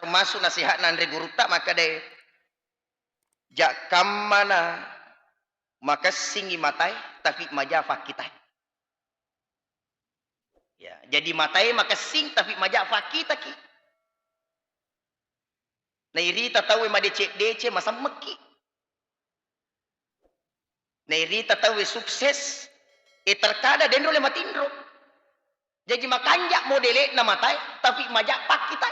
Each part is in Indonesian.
termasuk nasihat nan guru tak maka deh jak kamana maka singi matai tapi majafa kita. Ya, jadi matai maka sing tapi majafa kita ki. Na irita tahu ma DC masa meki. Na irita tahu sukses terkada dendro le matindro. Jadi makanya modele na matai tapi majafa kita.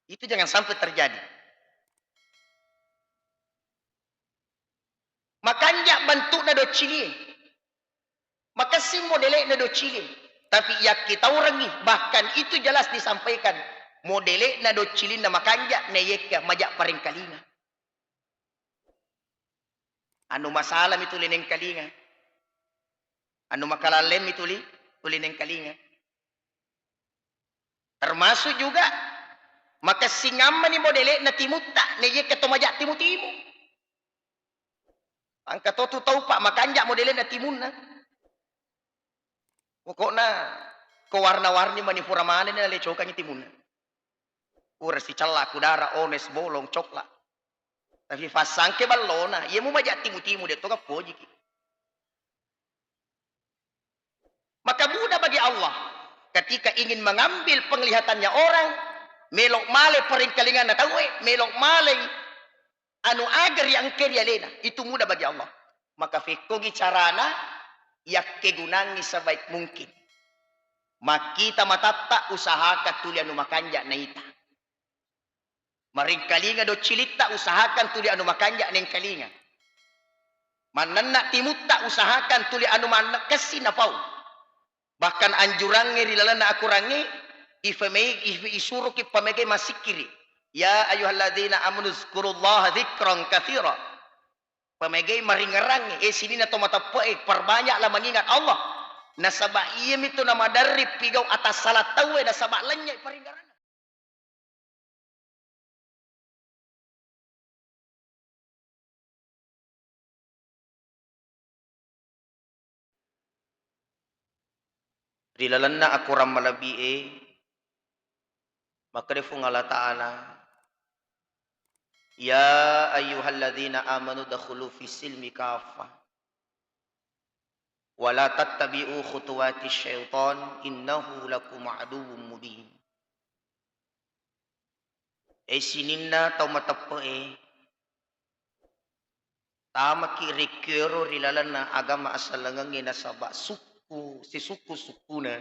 Itu jangan sampai terjadi. Makanya bentuk na do cili. Maka si modele na do cili. Tapi ya kita orangi. Bahkan itu jelas disampaikan. Modele na do cili na makanya na yeka majak paring kalinga. Anu masalah itu lineng kalinga. Anu makalalem itu lineng kalinga. Termasuk juga. Maka singaman ni modele na timuta. Na yeka to majak timu-timu. Angka tu tahu pak makanya modelnya na timun na. Pokoknya ko warna-warni manipura mana na lecokan timun na. Ura si cala kudara ones bolong coklat. Tapi fasang ke balona, ia mu majak timu-timu dia tu kapoji. Maka mudah bagi Allah ketika ingin mengambil penglihatannya orang, melok male peringkalingan na tahu melok male anu agar yang keria lena itu mudah bagi Allah. Maka fikogi carana yak kegunangi sebaik mungkin. Makita matata usahakan tuli anu makanja na ita. Maring kalinga do cilita usahakan tuli anu makanja neng kalinga. Mananna timutta usahakan tuli anu manna kasi na pau. Bahkan anjurangi rilalana akurangi isuruh ki pamege masikiri. Ya ayyuhalladzina amanu zkurullaha dzikran katsira. Pamegay maringarangi sini na tomatapoe perbanyaklah mengingat Allah. Nasaba iem itu nama dari pigau atas salat tawe nasaba lenya paringaran. Rilalanna aku ramalabie maka defung Allah Ta'ala ya ayyuhalladzina amanu dakhulu fi silmi kafah wa la tattabi'u khutuwati syaitan innahu lakum aduwwum mubin. Sininna tau matapoe tama ki rekero rilalana agama asalangangin nasaba suku si suku-sukuna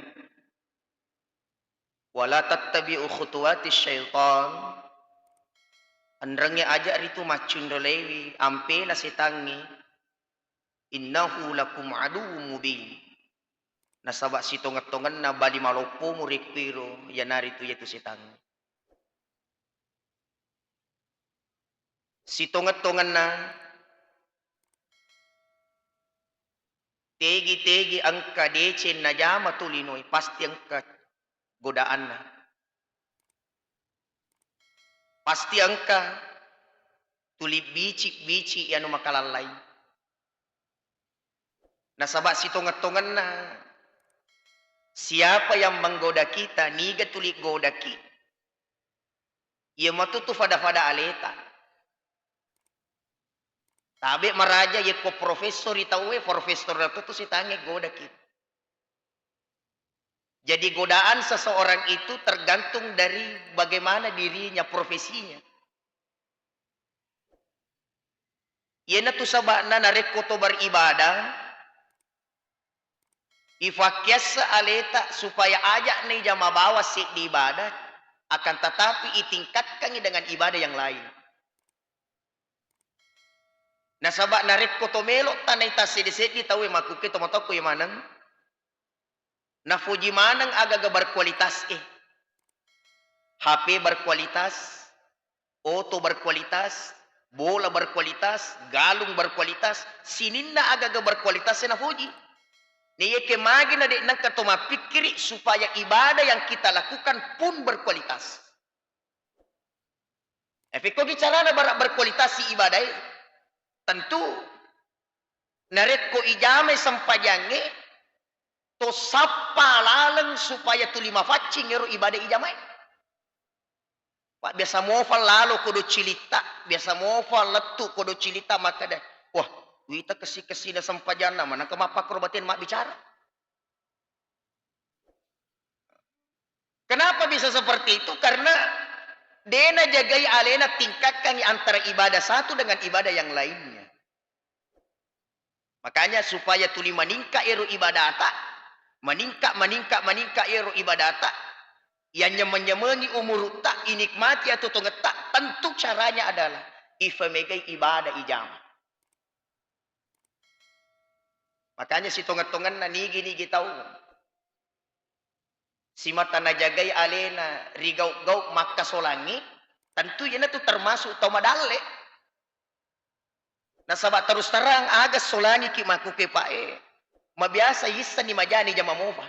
wala tattabi'u khutuwati syaitan andrangi aja ritu macundolewi ampe na sitangi innahu lakum aduwwum mubin. Nasaba sitongat-tongan na bali malopo murikpiro yanari tu yaitu sitangi. Sitongat-tongan na tegi-tegi angka decen na jama tulinoy pasti angka godaan na. Pasti angka tuli bici-bici yang makalalay. Nasaba sitongat-tongan na siapa yang menggoda kita niga tuli goda ki. Ia matutu fada-fada aleta. Tabe maraja ye ko profesor itawe profesor itu si tangi goda ki. Jadi godaan seseorang itu tergantung dari bagaimana dirinya, profesinya. Iena tu sabana narek koto beribadah. Ifakyas aleta supaya ajak nih jama bawa si di ibadah. Akan tetapi itingkatkan dengan ibadah yang lain. Nasabak narek koto melok tanay tasidi-sidi tahu makuke tomatoko yang manang. Na fuji manang agaga berkualitas HP berkualitas, auto berkualitas, bola berkualitas, galung berkualitas, sininna agaga berkualitas na fuji. Niye kemagi na di nang katoma pikiri supaya ibadah yang kita lakukan pun berkualitas. Efek bicara na berkualitas si ibadah tentu naret ko ijame sampajange to sapa laleng supaya tu lima facing ngero ibadah ijamai. Pak biasa mofal lalu kudu cilita, biasa mofal letu kudu cilita maka deh. Wah, wita kesi-kesi na sampajana mana kemapak robatin mak bicara. Kenapa bisa seperti itu? Karena dena jagai alena tingkatkan antara ibadah satu dengan ibadah yang lainnya. Makanya supaya tuli meningkat eru ibadata, meningkat eru ibadata, yang nyemeni umur tak inikmati atau tongetak, tentu caranya adalah ifemegai ibadah ijamah. Makanya si tonget-tongen na nigi tahu. Si mata na jagai alena rigau-gau maka solangi, tentu yana tu termasuk tau madale. Nasabat terus terang agas solangi ki maku ke pae. Mabiasa yissa ni majani jama mofa.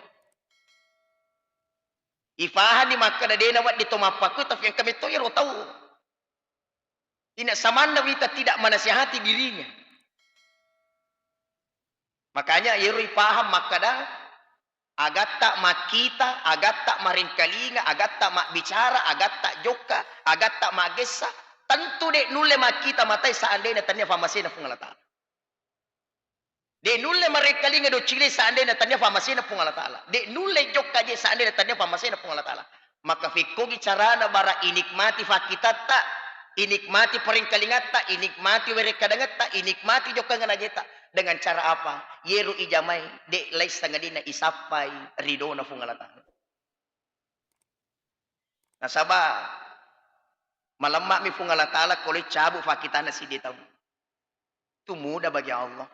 Ifahan ni maka dadena wat dito mapaku tapi yang kami to iro tahu. Ina samanda wita tidak menasihati dirinya. Makanya iro ipaham maka dah agat tak makita, agat tak maringkalinga, agat tak mak bicara, agat tak joka, agat tak magesa. Tentu dek nulle makita matai seandainya tanya famasina pungalata. Dek nulle maringkalinga do cile seandainya tanya famasina pungalata. Dek nulle joka je seandainya tanya famasina pungalata. Maka fikogi carana bara inikmati fakita tak, inikmati peringkalingat tak, inikmati werekadangat tak, inikmati joka nganajeta. Dengan cara apa? Yeru ijamai de lais tangadina isapai ridona fungalatan. Nasaba malamak mi fungalatala kole cabu fakitana si dia tahu. Itu mudah bagi Allah.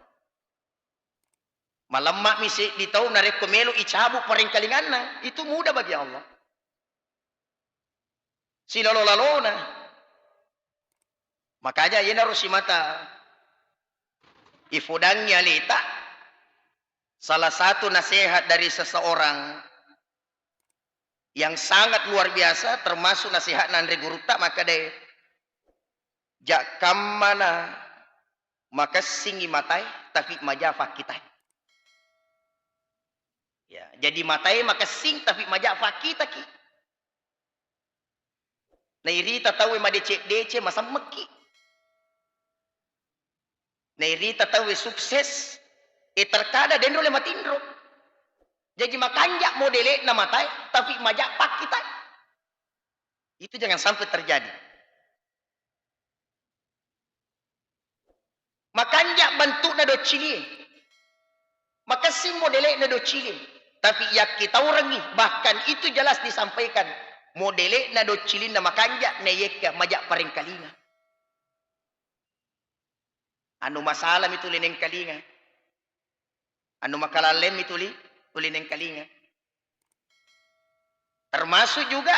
Malamak mi si ditahu narekomelo icabu paringkalinganna itu mudah bagi Allah. Si lalalona. Makanya yana rusimata ifudangnya lita salah satu nasihat dari seseorang yang sangat luar biasa termasuk nasihat nandri guru tak maka deh jak kamana maka singi matai tapi majafa kita ya jadi matai maka sing tapi majafa kita ki nairita tahu ma dece masa meki nairita tahu sukses terkada dendro le matindro jadi makanja modele na matai tapi majak pak kita itu jangan sampai terjadi makanja bentuk na do cili maka si modele na do cili tapi ya kita orangi bahkan itu jelas disampaikan modele na do cili na makanja na yeka majak paring kalinga anu masalah itu leneng kalinga anu makalalem itu ulineng kalinga termasuk juga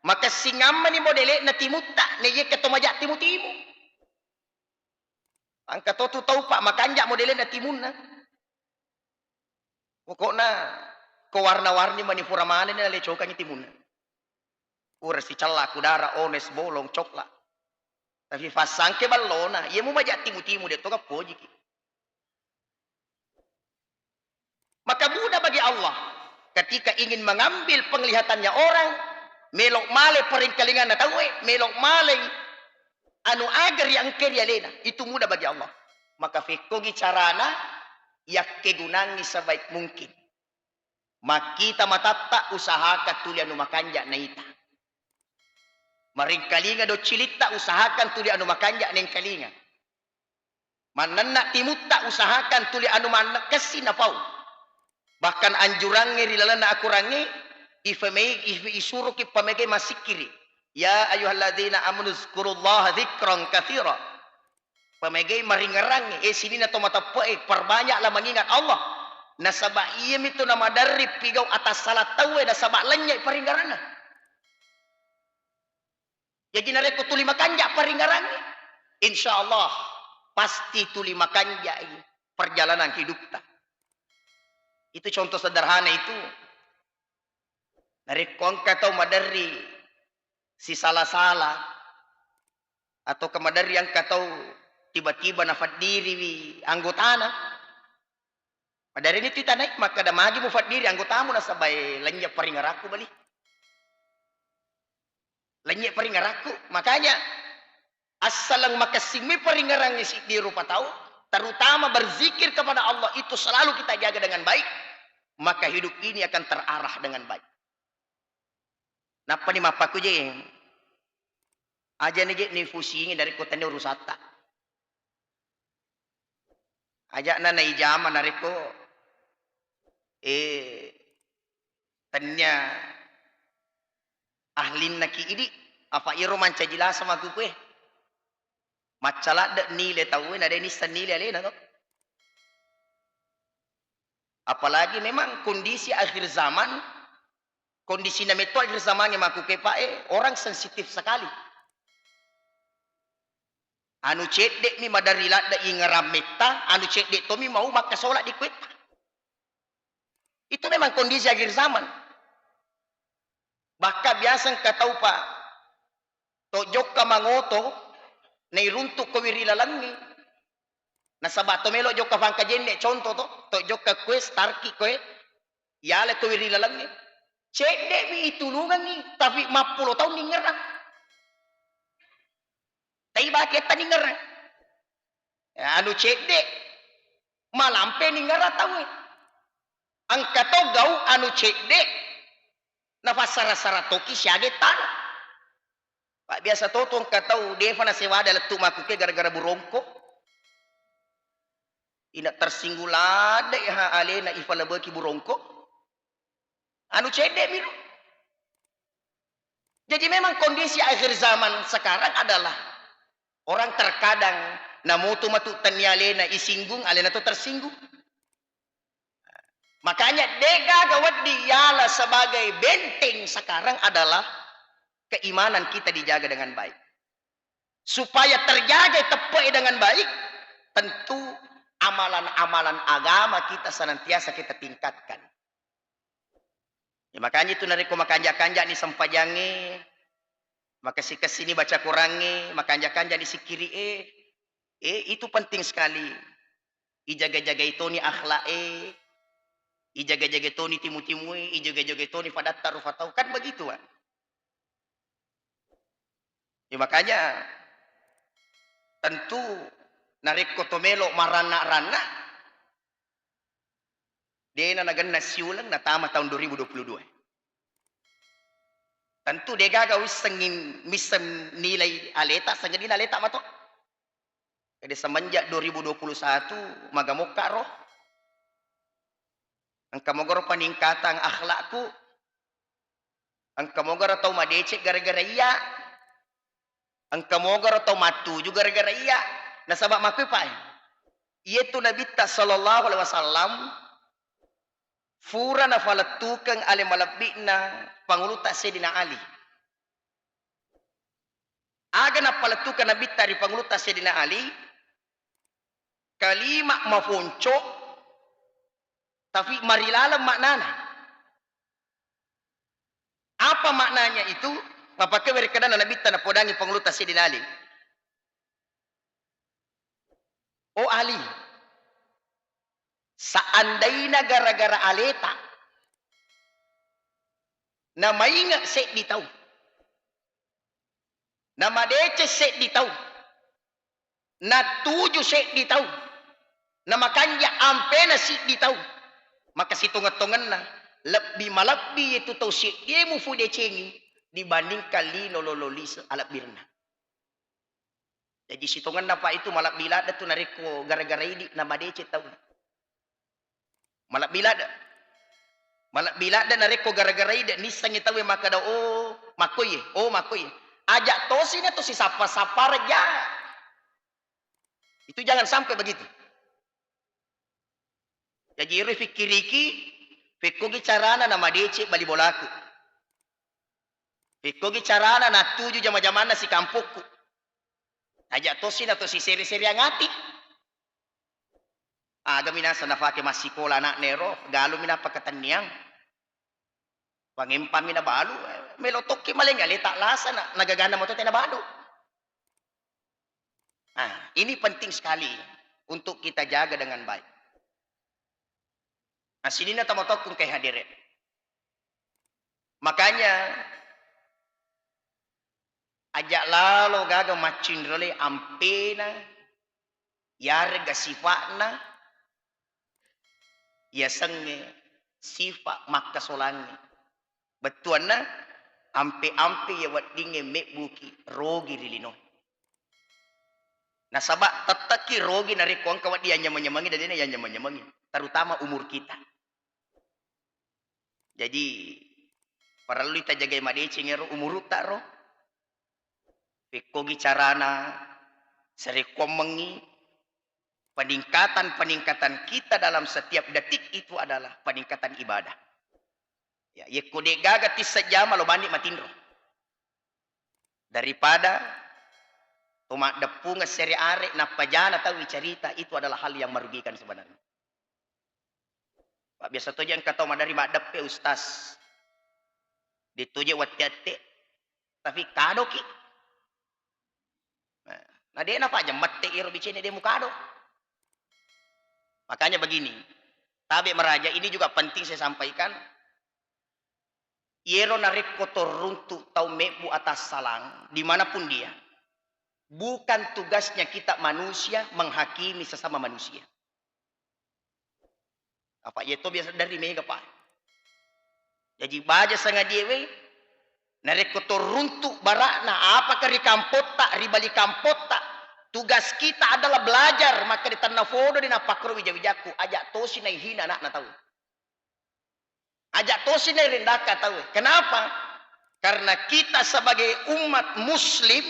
maka singaman ni modele na timutta na ye ketomajak timutimu angka tu tahu pak makanja modele na timunna pokokna ko warna-warni manipura mana na lecokan ni timunna ura si celak udara ones bolong coklat tapi fasangke ballona ye mu majak timutimu de to ka pojiki. Maka mudah bagi Allah ketika ingin mengambil penglihatannya orang melok male peringkalingan na tahu melok male anu agar yang keria lena itu mudah bagi Allah maka fikogi carana yak kegunangi sebaik mungkin makita matatta usahakan tuli anu makanja na ita maringkalinga do cilita usahakan tuli anu makanja neng kalinga mananna timutta usahakan tuli anu manna kesina pau bahkan anjurannya rilalana akurangi ifamei isuruki pamege masikiri ya ayyuhalladzina amanu zkurullaha dzikran katsira pamege maringerangi sini na tomata poe perbanyaklah mengingat Allah nasaba iya itu nama dari pigau atas salat tawe nasaba lenyai paringarana ya jinare ko tuli makanja paringarangi insyaallah pasti tuli makanja perjalanan hidup ta. Itu contoh sederhana itu. Dari kongka atau madari si salah-salah. Atau kemadari yang katau tiba-tiba nafad diri anggotana. Madari ini tidak naik maka ada magi mufad diri anggotamu na sabay lanya paringaraku balik. Lenyek peringaraku. Makanya asalang makasimi peringarang isi di rupa tahu. Terutama berzikir kepada Allah itu selalu kita jaga dengan baik. Maka hidup ini akan terarah dengan baik. Napa ni mapaku je? Aja ni fusingi dari kota ni urusata. Aja na naijama nariko. Tanya ahlin naki ini. Apa iro manca jelas sama aku kue? Macalah dak nilai tahu ada ini senilai alena tu. Apalagi memang kondisi akhir zaman, kondisi nama itu akhir zaman yang aku kepa orang sensitif sekali. Anu cedek mi madarilat da ingaram meta, anu cedek to mi mau maka solat di kuit. Itu memang kondisi akhir zaman. Baka biasa katau pak, tojok ka mangoto, nairuntuk ko wirilalangi. Nasabato melo jok ka fangka jenne contoh to jok ka kue starki kue, yale ko wirilalangi. Cedek mi itulungan ni, tapi 50 tahun ni ngerang. Tapi bakit ni ngerang? Anu cedek, malampe ni ngerang tahu. Ang katogau anu cedek, nafasara-sara toki siya tanah. Pak biasa totong katau deva na sewa adalah tumakuke gara-gara burongko. Ina tersinggulada ya ale na ifalabaki burongko. Anu cedek miru. Jadi memang kondisi akhir zaman sekarang adalah orang terkadang namutu matu tanyale na isinggung ale na to tersinggung. Makanya dega gawat diala sebagai benteng sekarang adalah keimanan kita dijaga dengan baik. Supaya terjaga tepat dengan baik, tentu amalan-amalan agama kita senantiasa kita tingkatkan. Ya, makanya itu nariko makanja-kanja ni sempajangi, makasih kesini baca kurangi, makanja-kanja di sikiri itu penting sekali. Ijaga-jaga itu ni akhlak ijaga-jaga itu ni timu-timui, ijaga-jaga itu ni fadat tarufatau, kan begitu kan? Ya makanya tentu narik kotomelo marana-rana dia na nagan nasiulang na tama tahun 2022. Tentu dia gagawis sengin misem nilai aleta sengin aleta mato. Jadi semenjak 2021 magamukka roh. Ang kamogor paningkatang akhlakku. Ang kamogor atau madecek gara-gara iya. Ang kamogor atau matu juga gara-gara iya. Nasabak makupay. Ietu Nabi sallallahu alaihi wasallam fura na falatukang ale malabbi na panguluta Sayyidina Ali. Aga na palatukan Nabi dari panguluta Sayyidina Ali kalima mafonco tapi marilalam maknana. Apa maknanya itu? Apakah mereka na Nabi na podangi panguluta Sayyidina Ali? Oh Ali, seandainya gara-gara aleta, nama ingat sek di tahu, nama dece sek di tahu, na tujuh sek di tahu, nama kanja ampena sek di tahu, maka si tungat-tungan na lebih malabbi itu tahu sek dia mufu decengi dibandingkan lino lololis alap birna. Jadi situngan na pa itu malap bilada tu nariko gara-gara ini nama dece tahu. Malap bilada. Malap bilada nariko gara-gara ini nisang tahu maka daw makoy. Ajak tosi na to si sapa-sapa raja. Itu jangan sampai begitu. Jadi fikiriki fikogi carana nama dece bali bolaku. Fikogi carana na tuju jama-jamana si kampukku. Ajak tosin atau si seri-seri yang ngati. Aga minasa nafake masikola anak nero, galo minapa kataniang. Pangimpan mina balu, melotoki maling alita lasa na nagagana mo to na balu. Ini penting sekali untuk kita jaga dengan baik. Nah, sini na tamotok kung kay hadirin. Makanya Ajak lalo gaga macin role ampena. Yarga sifatna. Ya senge sifat makka solange. Betuanna ampe-ampe ya wadinge mekbuki rogi rilino. Nah sabak tetaki rogi nari kuang kawat dia nyamanyamangi dan dia yang nyamanyamangi. Terutama umur kita. Jadi perlu kita jaga madeci ngero umur tak ro. Pikogi carana seri komengi peningkatan kita dalam setiap detik itu adalah peningkatan ibadah. Ya, ye kode gaga tis sejam lo bandi matindro. Daripada umat depunga seri arek napajana tahu cerita itu adalah hal yang merugikan sebenarnya. Pak biasa tu yang kata dari mak depe ustaz. Dituje watiate tapi kado ki. Nah dia napa aja mate iro bicene dia mukado. Makanya begini, tabe meraja ini juga penting saya sampaikan. Yero narik kotor runtuh tau mebu atas salang, dimanapun dia. Bukan tugasnya kita manusia menghakimi sesama manusia. Apa itu biasa dari mega pak. Jadi baja sangat diewe, narik kotor runtuh barakna, apakah di kampota, ribali kampota. Tugas kita adalah belajar, maka di tanah fodo di napakro wijawijaku, ajak tosi na hina anak na tahu. Ajak tosi na rendaka tahu. Kenapa? Karena kita sebagai umat muslim,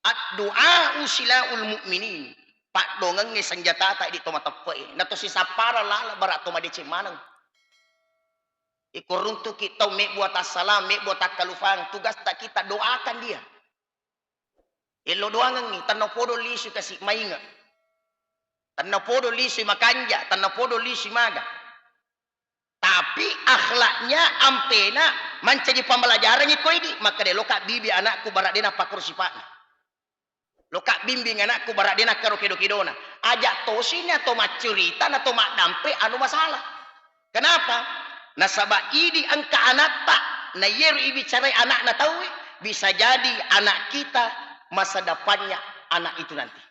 ad-du'a usilaul mu'minin. Pak dongeng senjata tak di toma tepe. Nato si sapara lala barat toma di cimanang. Ikuruntu kita mek buat assalam, mek buat kalufang. Tugas tak kita doakan dia. Elo doangan ni tanah podo lisu kasih mainga. Tanah podo lisu makanja, tanah podo lisu maga. Tapi akhlaknya ampena mencari pembelajaran iko ini, maka dia lokak bibi anakku barak dena pakur sifatna. Lokak bimbing anakku barak dena karo kedo-kedona. Ajak tosini atau macurita atau mak dampe anu masalah. Kenapa? Nasabah ini angka anak tak na yeru ibi carai anak na tahu bisa jadi anak kita masa depannya anak itu nanti.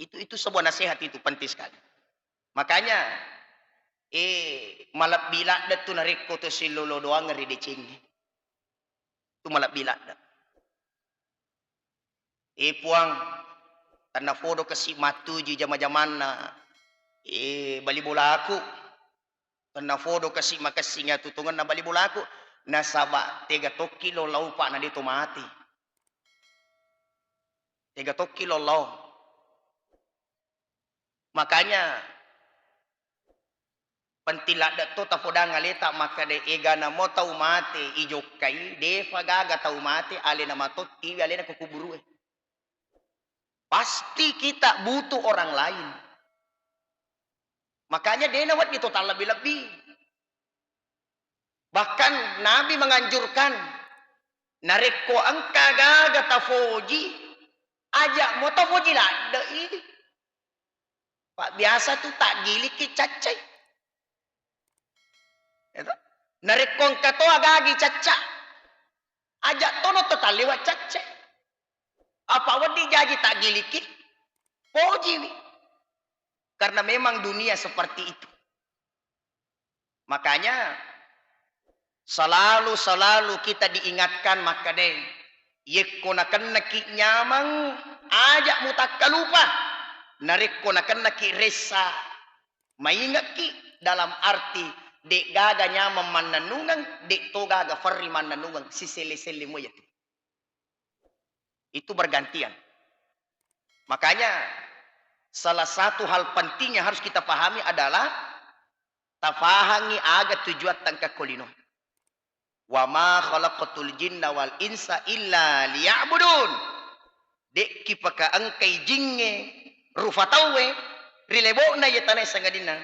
Itu sebuah nasihat itu penting sekali. Makanya malap bilak dah tu narik koto silolo doang ngeri decing. Tu malap bilak dah. Puang tanah fodo kasih matu ji jama-jaman na bali bola aku. Tanah fodo kasih makasih nga tutungan na bali bola aku. Nasaba 3 kilo lau pak na dito mati. 3 kilo lau. Makanya pentilak dato tapoda ngaleta maka de ega na mo tau mate ijokai de fagaga tau mate ale na matot tiwi ale na kukuburu. Pasti kita butuh orang lain. Makanya dia nawat di total lebih-lebih. Bahkan Nabi menganjurkan nareko angka gaga tafoji ajak mo tafoji lah dei. Pak biasa tu tak gilik ke cacai. Itu nareko angka to agagi caca. Ajak tono total lewat cacai. Apa wadi jadi tak gilik poji ni. Karena memang dunia seperti itu. Makanya selalu kita diingatkan maka deh yekonakan naki nyamang ajak mutak lupa narikonakan naki resa maingat ki dalam arti dek gaga nyamang mananungang dek to gaga farri mananungang si sele-sele mo itu bergantian. Makanya salah satu hal penting yang harus kita pahami adalah tafahangi aga tujuan tangka kolino. Wa ma khalaqatul jinna wal insa illa liya'budun. Dek ki paka angkai jinge rufatawe rilebo na yetane sangadina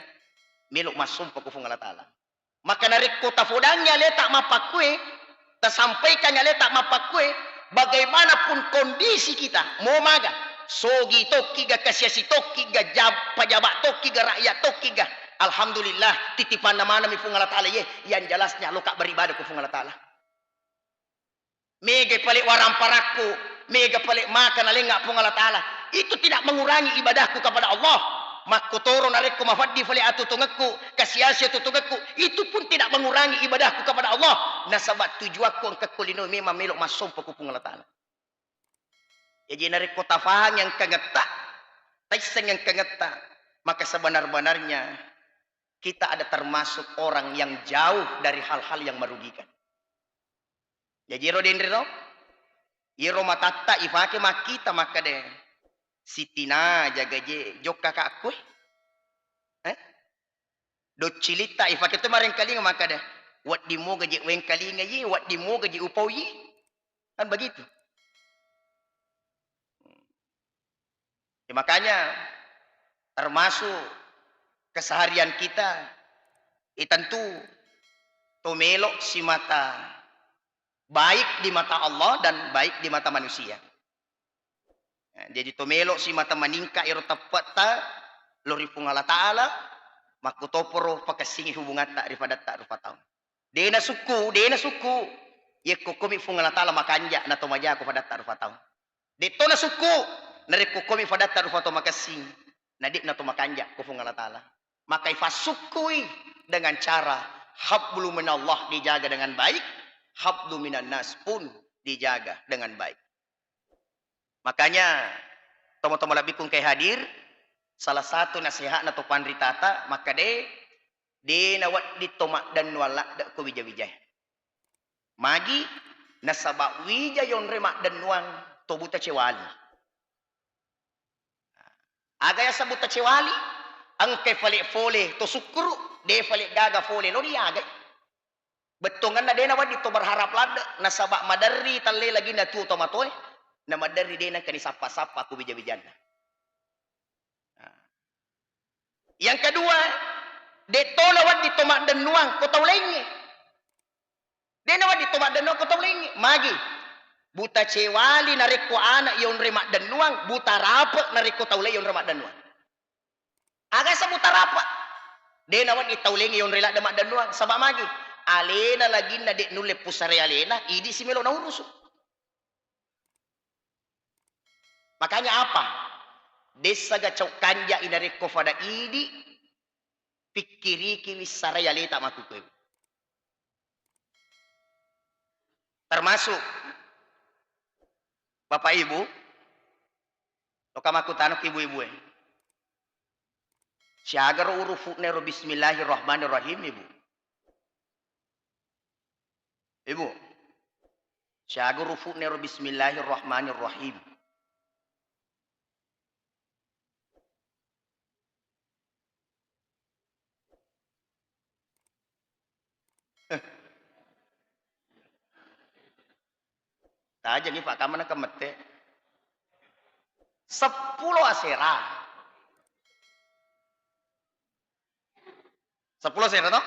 melok masumpa ku fungala taala. Maka narik kota fodangnya letak mapakue tasampaikannya letak mapakue bagaimanapun kondisi kita mau maga sogi toki ga kasiasi toki ga pajabat toki ga rakyat toki ga alhamdulillah titipan nama mi fungala taala ye yang jelasnya lo kak beribadah ku fungala taala mega palik warang paraku, mega palik makan alengak pung Allah Ta'ala. Itu tidak mengurangi ibadahku kepada Allah. Makutoro narekku mafaddi fali atutungakku, kasiasya tutungakku. Itu pun tidak mengurangi ibadahku kepada Allah. Nasabat tujuanku ang kakulino memang melok masompo ku pung Allah Ta'ala. Jadi narekku tafahang yang kangeta, taisang yang kangeta. Maka sebenar-benarnya kita ada termasuk orang yang jauh dari hal-hal yang merugikan. Ya jiro dendro, iro matata ifake makita maka deh. Sitina jaga je jok kakak aku. Do cilita ifake tu mareng kali maka deh. Wat di mo gaji wen kali ngaji, wat di mo gaji upau yi. Kan begitu. Ya, makanya termasuk keseharian kita tentu tomelok si mata baik di mata Allah dan baik di mata manusia. Jadi tomelok si mata maningka iro tepat ta lori pung Allah Ta'ala makutoporo pakasingi hubungan tak daripada tak rupa tahun. Dena suku ye kokomi pung Allah Ta'ala makanja na tomaja ko pada tak rupa tahun. Dito na suku nare kokomi pada tak rupa tahun makasing nadik na tomakanja ko pung Allah Ta'ala. Maka ifasukui dengan cara hablu minallah dijaga dengan baik, hablu minan nas pun dijaga dengan baik. Makanya tomo-tomo labih kung kay hadir salah satu nasihat na to panritata maka de nawat di tomak dan wala da ko wija-wijay. Magi nasaba wija yon remak dan nuang to buta cewali. Agaya sa buta cewali ang kay fali fole to sukru de fali gaga fole lo diagay. Betongan na de nawat di to berharap lada nasaba madarri talle lagi na tu tomatoy. Na madari din ang kanisapa-sapa ku bija-bijan. Yang kedua, deto lawat di tomak dan nuang ko taulengi. De nawat di tomak dan nuang ko taulengi. Magi. Buta cewali nareko anak yon remak dan nuang, buta rapa nareko taule yon remak dan nuang. Aga sa buta rapa. De nawat di taulengi yon relak demak dan nuang sabab magi. Alena lagi na de nule pusare alena, idi si melo na urus. Makanya apa? Desa gacau kanja inareko pada idi pikiri kiwi saraya leta makuku. Termasuk Bapak Ibu, lokamaku tanok ibu-ibu. Siagar urufu nero bismillahirrahmanirrahim ibu. Ibu. Siagar urufu nero bismillahirrahmanirrahim. Aja nih Pak kamana kemete 10 asera 10 asera toh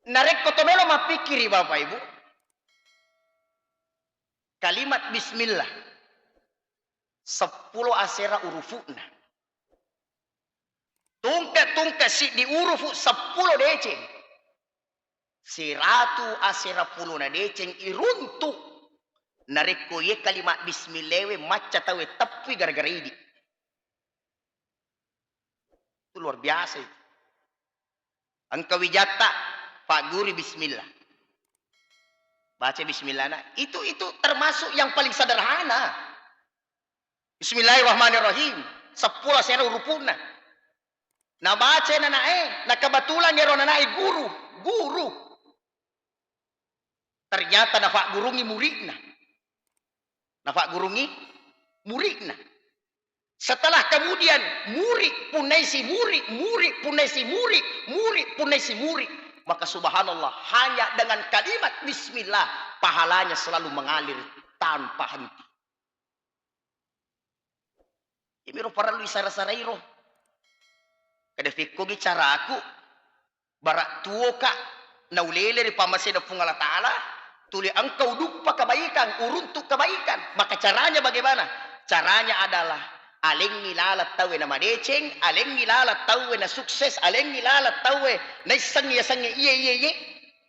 narek kotomelo mapikiri Bapak Ibu kalimat bismillah 10 asera urufuna tungka si di urufu 10 deceng 100 asera puluh na deceng iruntu nareko ye kalimat bismillah maca tawe tapi gara-gara ini itu luar biasa itu. Angka wijata Pak Guri bismillah baca bismillah nah. Itu termasuk yang paling sederhana bismillahirrahmanirrahim 10 asera urupuna na baca na na kebetulan ya na guru ternyata nafak gurungi muridna. Nafak gurungi muridna. Setelah kemudian murid punai si murid, murid punai si murid, murid punai si murid. Maka subhanallah hanya dengan kalimat bismillah pahalanya selalu mengalir tanpa henti. Imiro para lu isara-sarairo. Kada fikko cara aku barak tuo ka naulele di pamaseda pung Allah Ta'ala tuli engkau dupa kebaikan, uruntuk kebaikan. Maka caranya bagaimana? Caranya adalah aleng nilalat tawe na madeceng, aleng nilalat tawe na sukses, aleng nilalat tawe na isang iye.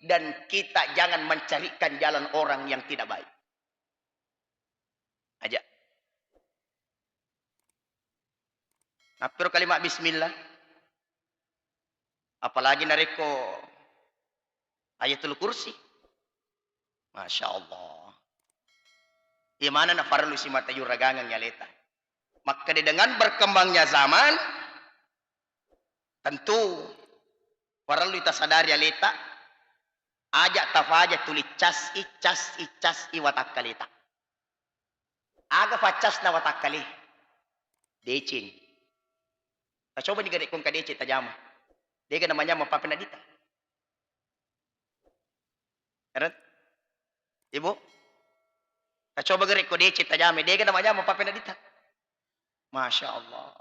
dan kita jangan mencarikan jalan orang yang tidak baik. Aja. Napir kalimat bismillah. Apalagi nareko ayatul kursi. Masya Allah. Gimana na farlu si mata yuragangan nyaleta. Maka dengan berkembangnya zaman, tentu perlu kita sadari aleta. Ajak tafaja tulis icas iwatak kalita. Aga facas na watak kali. Decing. Coba digadek kong kadece tajama. Dia namanya mapapinadita. Karat? Ibu? Coba gerik ko decit tajame. Dia namanya mapapinadita. Masya Allah.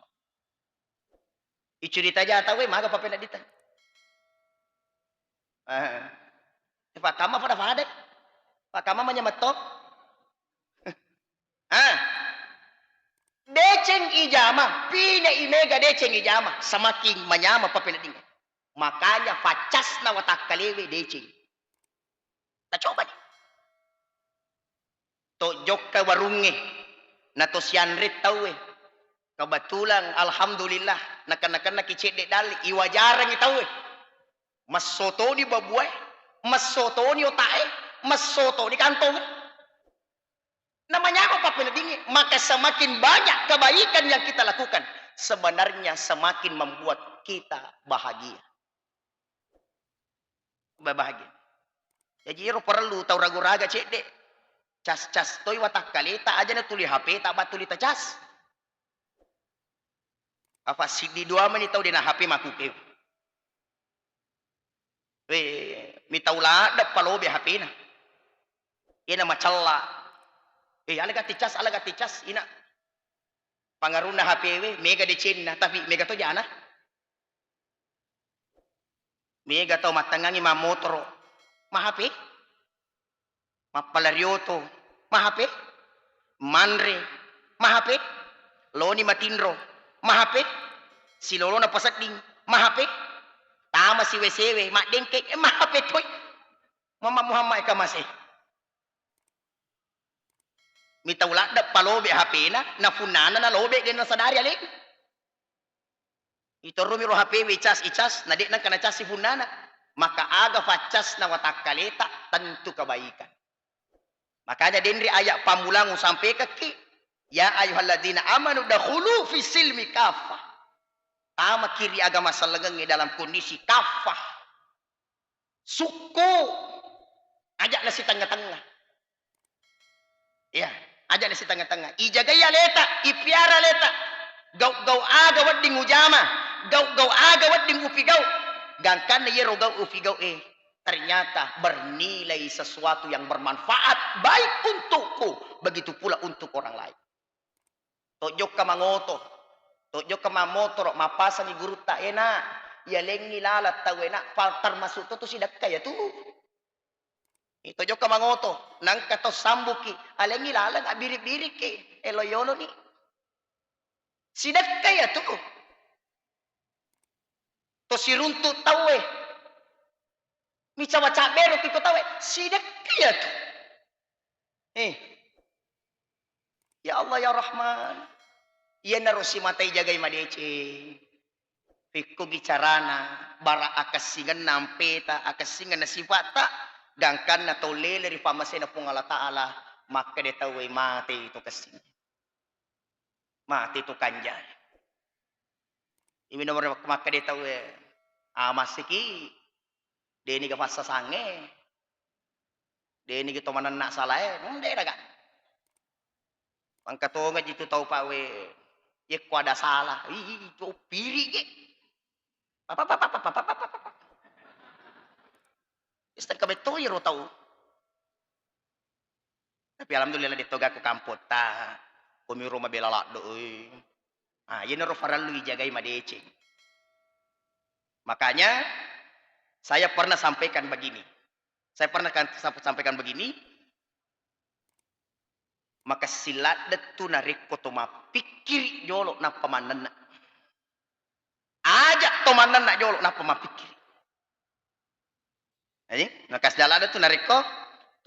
Icurita aja tahu maga papinadita. Pak kama pada fade. Pak kama menyamatok. Deceng ijama, pina imega deceng ijama, semakin menyama papinading. Makanya facas na watak kalewe deceng. Ta coba nih. To jok ka warunge na to sianrit tawe. Kebetulan alhamdulillah nakan-nakan nakicede dali iwajarang itawe. Mas soto ni babuai, mas soto ni otae, mas soto ni kantong. Namanya apa papinading? Maka semakin banyak kebaikan yang kita lakukan, sebenarnya semakin membuat kita bahagia. Bahagia. Jadi perlu tahu ragu-raga cek dek. Cas toy watak kalita aja na tuli HP tak batuli ta cas. Apa si di 2 menit tahu dina HP makuke. Mitaula da palobe HP na. Ina macalla. Alaga ticas ina. Pangaruna HP we mega de China tapi mega to jana. Mega to matangangi mamotro. Mahape? Mapalaryoto. Mahape? Manre. Mahape? Loni Matinro. Mahape? Si lolo na pasading. Mahape? Tama si wesewe. Makdengke. Mahape toy. Mama Muhammad kamase. Mitawala da palobe HP na funana na lobe din na sadari alik. Ito rumiro HP icas na di nang kanacas si funana. Maka aga facas na watak kalita tentu kebaikan. Makanya dinri ayat pamulangu sampai kaki. Ya ayuhalladina amanu dakhulu fi silmi kafah. Tama kiri agama salagang dalam kondisi kafah. Suku. Ajak na si tengah-tengah. Ya, ajak na si tengah-tengah. Ijagaya leta, ipiara leta. Gau aga wadding ujama. Gau aga wadding upigau. Gangkan na yero gau upigau ternyata bernilai sesuatu yang bermanfaat baik untukku, begitu pula untuk orang lain. Tojok ka mangoto, tojok ka mamotor, mapasa ni guru ta ena, yaleng nilalat tawena, faltar masuk to sidak kaya tu. Tojok ka mangoto, nang kato sambuki, aleng nilalang abiri-biri ke, eloyolo ni. Sidak kaya tu. To siruntut tawe. Mica waca bero kiko tawe. Sidak kaya tu. Ya Allah ya Rahman. Iya narosi matay jagay madece. Piko gicarana. Bara akasingan nampeta. Akasingan na sifata. Gangkan na tolele ri pamasay na pong Allah Ta'ala. Maka de tawe mati ito kasing. Mati ito kanjay. Imi nomor maka de tawe. Masiki. Deni ka fasa sange. Deni gitu manan nak salah hindi na ka. Pangkatunga dito tau pa we. Yek ada salah. Ito piri ke. Istan ka beto yero tau. Tapi alhamdulillah dito ga ko kampot ta. Kumiro mabelala doy. Yan ro faral lu ijagay madeceng. Makanya saya pernah sampaikan begini. Maka silat detu nariko toma pikir jolok na pamanan. Ajak tomanan nak jolok na pemapikir. Jadi, nakas jalan tu nariko,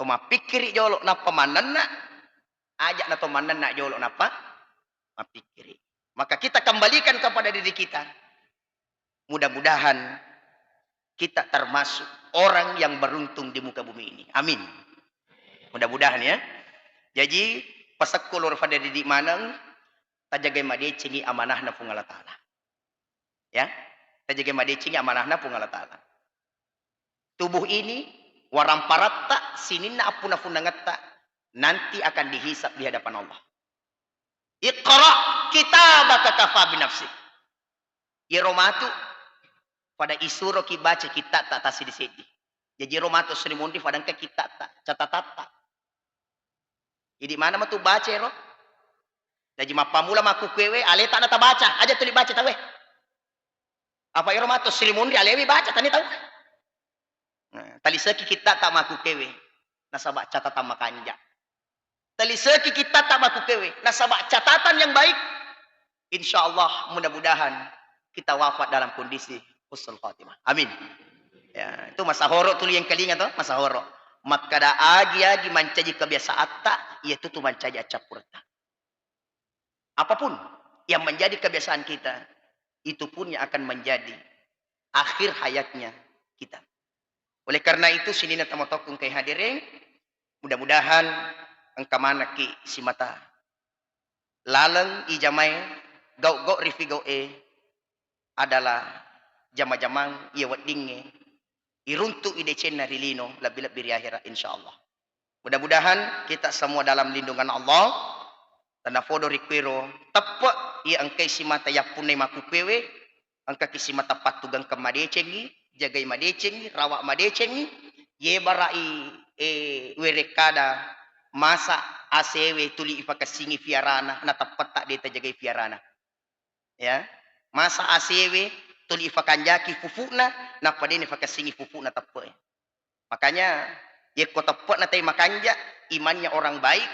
to mapikiri jolok na pamanan na, ajak na tomanan na jolok napa, mapikiri. Maka kita kembalikan kepada diri kita. Mudah-mudahan kita termasuk orang yang beruntung di muka bumi ini. Amin. Mudah-mudahan ya. Jadi, pasakulur pada didik manang, tajagai madecini amanah na pung Allah Ta'ala. Ya, tajagai madecini amanah na pung Allah Ta'ala. Tubuh ini waramparatta sininna apuna funangatta nanti akan dihisap di hadapan Allah. Iqra kitabaka kafa binafsik. Ya romatu pada isuro ki baca kita tak tasi di sini. Jadi romatu selimundi padang ke kita tak catatata. Jadi mana matu baca ro? Jadi mapamula maku kwewe ale tak nata baca aja tuli baca tawe. Apa romatu selimundi alewi baca tani tahu. Tali seki kita tak maku kewe nasabak catatan makanja. Tali seki kita tak maku kewe nasabak catatan yang baik. Insya Allah mudah-mudahan kita wafat dalam kondisi husnul khatimah. Amin. Ya, itu masa horok tuli yang kelinga tu masa horok. Makada agi mancaji kebiasaan tak yaitu tu mancaji acapurta. Apapun yang menjadi kebiasaan kita itu pun yang akan menjadi akhir hayatnya kita. Oleh karena itu sini na tamotokung kay hadirin, mudah-mudahan engka mana ki si mata laleng ijamay gau rifigau adalah jama-jamang iya wadinge iruntu idecen na rilino labi-labi riahira insyaallah. Mudah-mudahan kita semua dalam lindungan Allah. Tanda fodo rikwero tepat iya engkay si mata yapunay makukwewe angka ki si mata patugang kamadecengi jagai madecengi, rawak madecengi, ye barai werekada masa asewe tuli ipakasingi fiarana na tepat tak deta jagai fiarana. Ya, masa asewe tuli ipakanjaki fufuna na padene ipakasingi fufuna tepat. Makanya ye ko tepat na tay makanja imannya orang baik.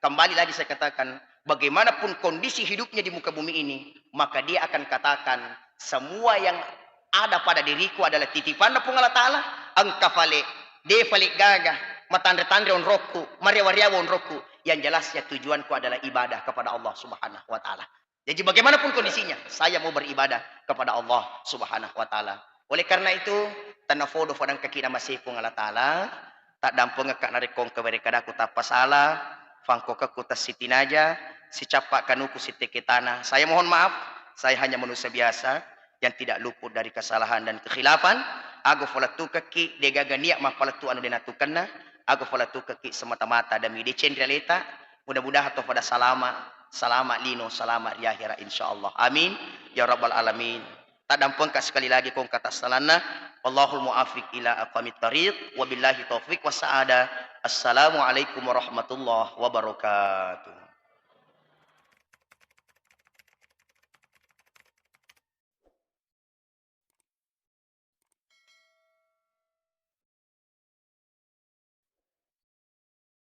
Kembali lagi saya katakan, bagaimanapun kondisi hidupnya di muka bumi ini, maka dia akan katakan semua yang ada pada diriku adalah titipan pung Allah Ta'ala. Angka fale, de fale gagah, matandre-tandre on roku, maria-waria on roku. Yang jelasnya tujuanku adalah ibadah kepada Allah Subhanahu wa Ta'ala. Jadi bagaimanapun kondisinya, saya mau beribadah kepada Allah Subhanahu wa Ta'ala. Oleh karena itu, tanah fodo fadang kakina masih pung Allah Ta'ala, tak dampung ngekak narikong keberekadaku tak pasalah, fangko kekutas sitinaja, si capak kanuku si teketana. Saya mohon maaf, saya hanya manusia biasa yang tidak luput dari kesalahan dan kekhilafan. Aku falatu kaki degaga niak mapalatu anu denatukanna. Aku falatu kaki semata-mata demi decen realita. Mudah-mudahan atau pada salama lino salama di akhirat insyaallah. Amin ya rabbal alamin. Tak dampun sekali lagi kong kata salana. Wallahul muafiq ila aqwamit thariq wabillahi taufiq was saada. Assalamualaikum warahmatullahi wabarakatuh.